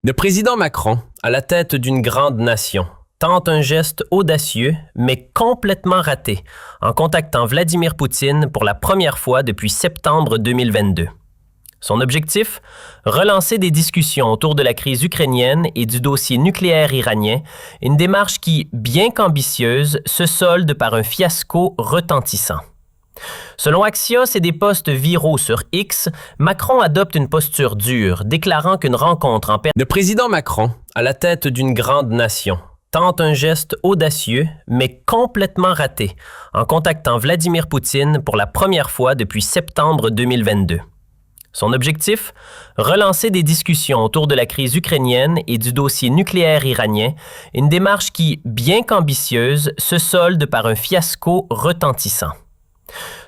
Le président Macron, à la tête d'une grande nation, tente un geste audacieux, mais complètement raté, en contactant Vladimir Poutine pour la première fois depuis septembre 2022. Son objectif? Relancer des discussions autour de la crise ukrainienne et du dossier nucléaire iranien, une démarche qui, bien qu'ambitieuse, se solde par un fiasco retentissant. Selon Axios et des posts viraux sur X, Macron adopte une posture dure, déclarant qu'une rencontre en Le président Macron, à la tête d'une grande nation, tente un geste audacieux, mais complètement raté, en contactant Vladimir Poutine pour la première fois depuis septembre 2022. Son objectif? Relancer des discussions autour de la crise ukrainienne et du dossier nucléaire iranien, une démarche qui, bien qu'ambitieuse, se solde par un fiasco retentissant.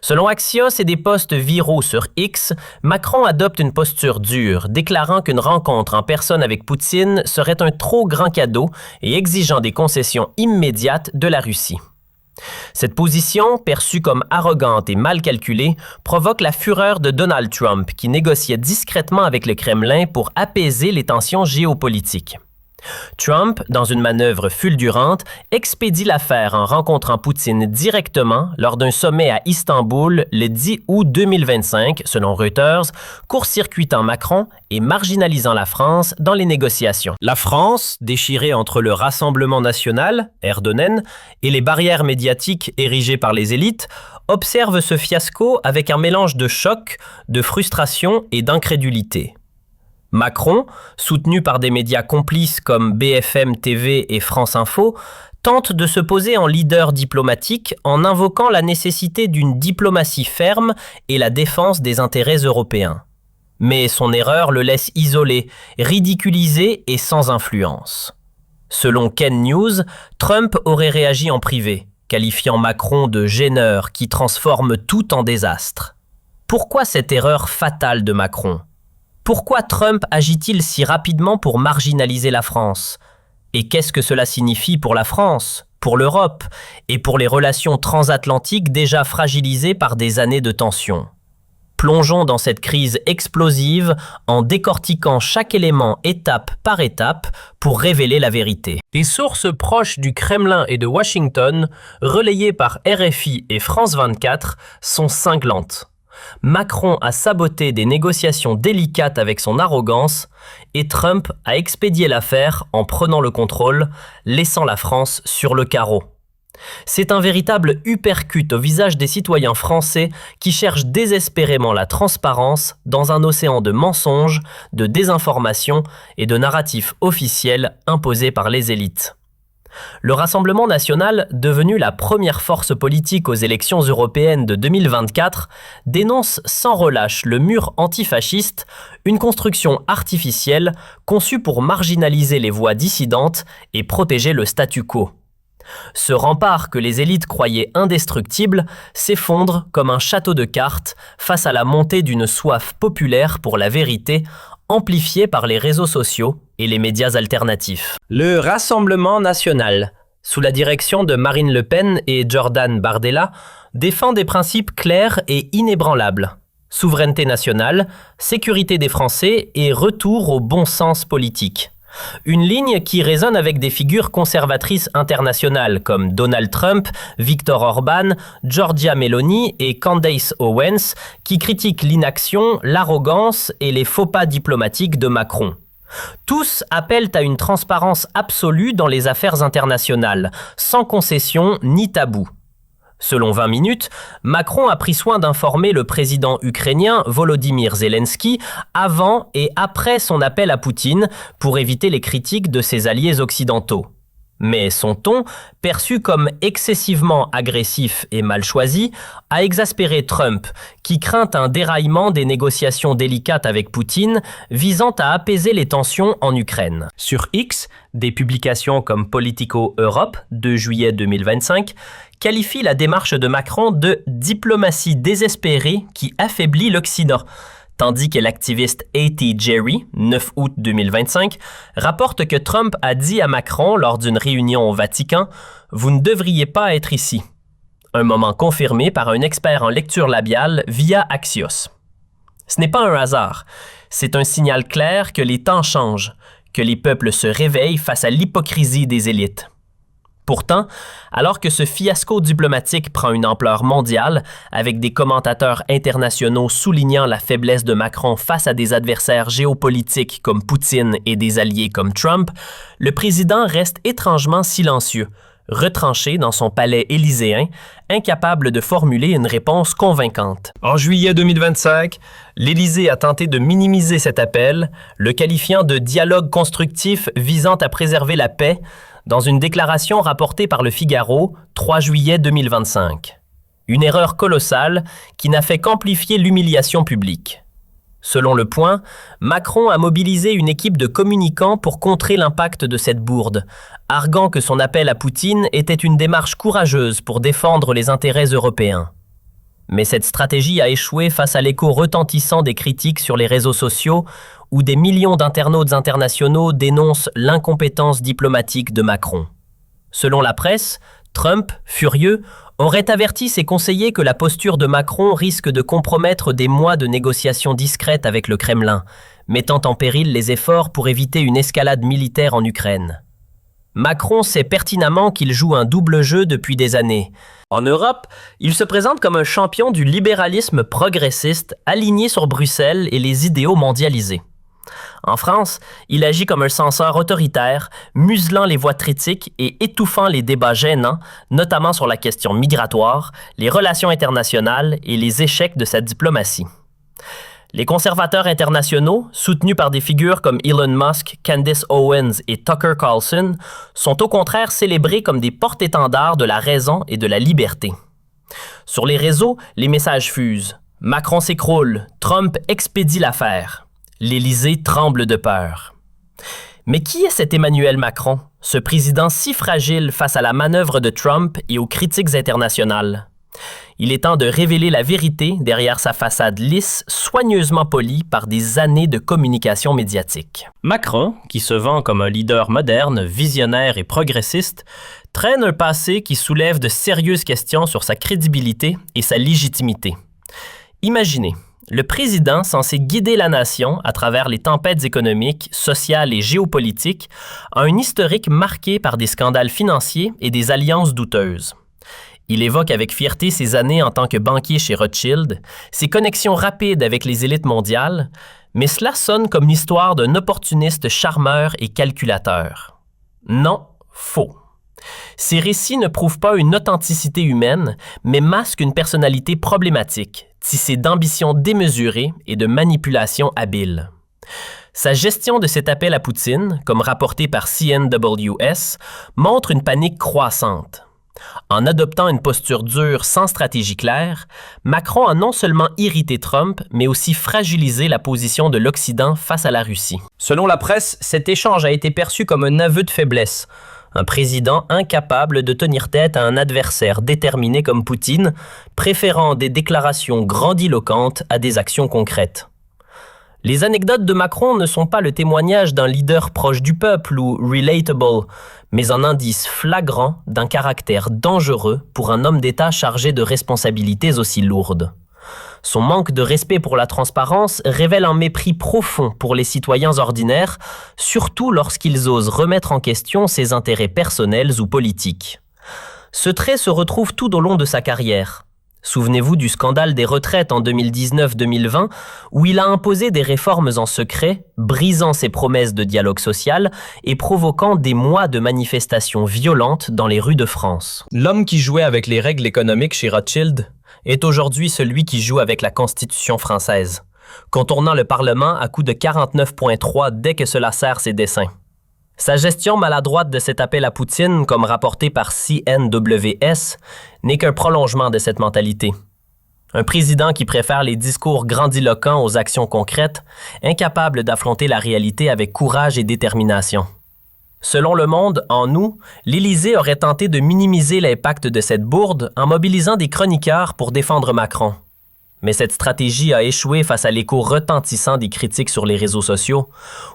Selon Axios et des posts viraux sur X, Macron adopte une posture dure, déclarant qu'une rencontre en personne avec Poutine serait un trop grand cadeau et exigeant des concessions immédiates de la Russie. Cette position, perçue comme arrogante et mal calculée, provoque la fureur de Donald Trump, qui négociait discrètement avec le Kremlin pour apaiser les tensions géopolitiques. Trump, dans une manœuvre fulgurante, expédie l'affaire en rencontrant Poutine directement lors d'un sommet à Istanbul le 10 août 2025, selon Reuters, court-circuitant Macron et marginalisant la France dans les négociations. La France, déchirée entre le Rassemblement national, Erdogan, et les barrières médiatiques érigées par les élites, observe ce fiasco avec un mélange de choc, de frustration et d'incrédulité. Macron, soutenu par des médias complices comme BFM TV et France Info, tente de se poser en leader diplomatique en invoquant la nécessité d'une diplomatie ferme et la défense des intérêts européens. Mais son erreur le laisse isolé, ridiculisé et sans influence. Selon Ken News, Trump aurait réagi en privé, qualifiant Macron de gêneur qui transforme tout en désastre. Pourquoi cette erreur fatale de Macron ? Pourquoi Trump agit-il si rapidement pour marginaliser la France? Et qu'est-ce que cela signifie pour la France, pour l'Europe et pour les relations transatlantiques déjà fragilisées par des années de tensions? Plongeons dans cette crise explosive en décortiquant chaque élément étape par étape pour révéler la vérité. Des sources proches du Kremlin et de Washington, relayées par RFI et France 24, sont cinglantes. Macron a saboté des négociations délicates avec son arrogance et Trump a expédié l'affaire en prenant le contrôle, laissant la France sur le carreau. C'est un véritable uppercut au visage des citoyens français qui cherchent désespérément la transparence dans un océan de mensonges, de désinformation et de narratifs officiels imposés par les élites. Le Rassemblement national, devenu la première force politique aux élections européennes de 2024, dénonce sans relâche le mur antifasciste, une construction artificielle conçue pour marginaliser les voix dissidentes et protéger le statu quo. Ce rempart que les élites croyaient indestructible s'effondre comme un château de cartes face à la montée d'une soif populaire pour la vérité, amplifiée par les réseaux sociaux et les médias alternatifs. Le Rassemblement national, sous la direction de Marine Le Pen et Jordan Bardella, défend des principes clairs et inébranlables. Souveraineté nationale, sécurité des Français et retour au bon sens politique. Une ligne qui résonne avec des figures conservatrices internationales comme Donald Trump, Viktor Orban, Giorgia Meloni et Candace Owens, qui critiquent l'inaction, l'arrogance et les faux pas diplomatiques de Macron. Tous appellent à une transparence absolue dans les affaires internationales, sans concession ni tabou. Selon 20 minutes, Macron a pris soin d'informer le président ukrainien Volodymyr Zelensky avant et après son appel à Poutine pour éviter les critiques de ses alliés occidentaux. Mais son ton, perçu comme excessivement agressif et mal choisi, a exaspéré Trump, qui craint un déraillement des négociations délicates avec Poutine visant à apaiser les tensions en Ukraine. Sur X, des publications comme Politico Europe, 2 juillet 2025, qualifient la démarche de Macron de « diplomatie désespérée qui affaiblit l'Occident », tandis que l'activiste A.T. Jerry, 9 août 2025, rapporte que Trump a dit à Macron lors d'une réunion au Vatican « Vous ne devriez pas être ici ». Un moment confirmé par un expert en lecture labiale via Axios. Ce n'est pas un hasard, c'est un signal clair que les temps changent, que les peuples se réveillent face à l'hypocrisie des élites. Pourtant, alors que ce fiasco diplomatique prend une ampleur mondiale, avec des commentateurs internationaux soulignant la faiblesse de Macron face à des adversaires géopolitiques comme Poutine et des alliés comme Trump, le président reste étrangement silencieux, retranché dans son palais élyséen, incapable de formuler une réponse convaincante. En juillet 2025, l'Élysée a tenté de minimiser cet appel, le qualifiant de dialogue constructif visant à préserver la paix, dans une déclaration rapportée par Le Figaro, 3 juillet 2025. Une erreur colossale qui n'a fait qu'amplifier l'humiliation publique. Selon Le Point, Macron a mobilisé une équipe de communicants pour contrer l'impact de cette bourde, arguant que son appel à Poutine était une démarche courageuse pour défendre les intérêts européens. Mais cette stratégie a échoué face à l'écho retentissant des critiques sur les réseaux sociaux où des millions d'internautes internationaux dénoncent l'incompétence diplomatique de Macron. Selon la presse, Trump, furieux, aurait averti ses conseillers que la posture de Macron risque de compromettre des mois de négociations discrètes avec le Kremlin, mettant en péril les efforts pour éviter une escalade militaire en Ukraine. Macron sait pertinemment qu'il joue un double jeu depuis des années. En Europe, il se présente comme un champion du libéralisme progressiste aligné sur Bruxelles et les idéaux mondialisés. En France, il agit comme un censeur autoritaire, muselant les voix critiques et étouffant les débats gênants, notamment sur la question migratoire, les relations internationales et les échecs de sa diplomatie. Les conservateurs internationaux, soutenus par des figures comme Elon Musk, Candace Owens et Tucker Carlson, sont au contraire célébrés comme des porte-étendards de la raison et de la liberté. Sur les réseaux, les messages fusent. Macron s'écroule, Trump expédie l'affaire. L'Élysée tremble de peur. Mais qui est cet Emmanuel Macron, ce président si fragile face à la manœuvre de Trump et aux critiques internationales? Il est temps de révéler la vérité derrière sa façade lisse, soigneusement polie par des années de communication médiatique. Macron, qui se vend comme un leader moderne, visionnaire et progressiste, traîne un passé qui soulève de sérieuses questions sur sa crédibilité et sa légitimité. Imaginez, le président censé guider la nation à travers les tempêtes économiques, sociales et géopolitiques a un historique marqué par des scandales financiers et des alliances douteuses. Il évoque avec fierté ses années en tant que banquier chez Rothschild, ses connexions rapides avec les élites mondiales, mais cela sonne comme l'histoire d'un opportuniste charmeur et calculateur. Non, faux. Ces récits ne prouvent pas une authenticité humaine, mais masquent une personnalité problématique, tissée d'ambitions démesurées et de manipulations habiles. Sa gestion de cet appel à Poutine, comme rapporté par CNWS, montre une panique croissante. En adoptant une posture dure sans stratégie claire, Macron a non seulement irrité Trump, mais aussi fragilisé la position de l'Occident face à la Russie. Selon la presse, cet échange a été perçu comme un aveu de faiblesse. Un président incapable de tenir tête à un adversaire déterminé comme Poutine, préférant des déclarations grandiloquentes à des actions concrètes. Les anecdotes de Macron ne sont pas le témoignage d'un leader proche du peuple ou relatable, mais un indice flagrant d'un caractère dangereux pour un homme d'État chargé de responsabilités aussi lourdes. Son manque de respect pour la transparence révèle un mépris profond pour les citoyens ordinaires, surtout lorsqu'ils osent remettre en question ses intérêts personnels ou politiques. Ce trait se retrouve tout au long de sa carrière. Souvenez-vous du scandale des retraites en 2019-2020, où il a imposé des réformes en secret, brisant ses promesses de dialogue social et provoquant des mois de manifestations violentes dans les rues de France. L'homme qui jouait avec les règles économiques chez Rothschild est aujourd'hui celui qui joue avec la Constitution française, contournant le Parlement à coups de 49.3 dès que cela sert ses desseins. Sa gestion maladroite de cet appel à Poutine, comme rapporté par CNWS, n'est qu'un prolongement de cette mentalité. Un président qui préfère les discours grandiloquents aux actions concrètes, incapable d'affronter la réalité avec courage et détermination. Selon Le Monde, en août, l'Élysée aurait tenté de minimiser l'impact de cette bourde en mobilisant des chroniqueurs pour défendre Macron. Mais cette stratégie a échoué face à l'écho retentissant des critiques sur les réseaux sociaux,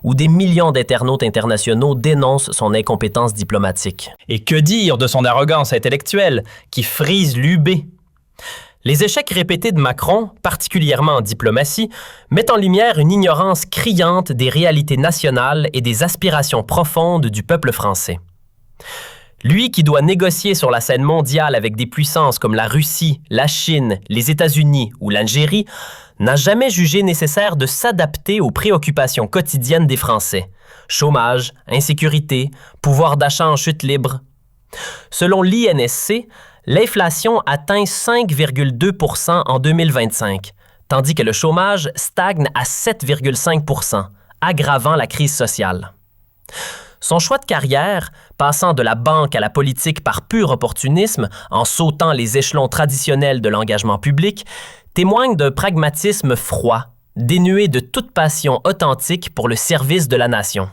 où des millions d'internautes internationaux dénoncent son incompétence diplomatique. Et que dire de son arrogance intellectuelle, qui frise l'UB? Les échecs répétés de Macron, particulièrement en diplomatie, mettent en lumière une ignorance criante des réalités nationales et des aspirations profondes du peuple français. Lui qui doit négocier sur la scène mondiale avec des puissances comme la Russie, la Chine, les États-Unis ou l'Algérie, n'a jamais jugé nécessaire de s'adapter aux préoccupations quotidiennes des Français. Chômage, insécurité, pouvoir d'achat en chute libre. Selon l'INSC, l'inflation atteint 5,2 % en 2025, tandis que le chômage stagne à 7,5 %, aggravant la crise sociale. Son choix de carrière, passant de la banque à la politique par pur opportunisme, en sautant les échelons traditionnels de l'engagement public, témoigne d'un pragmatisme froid, dénué de toute passion authentique pour le service de la nation.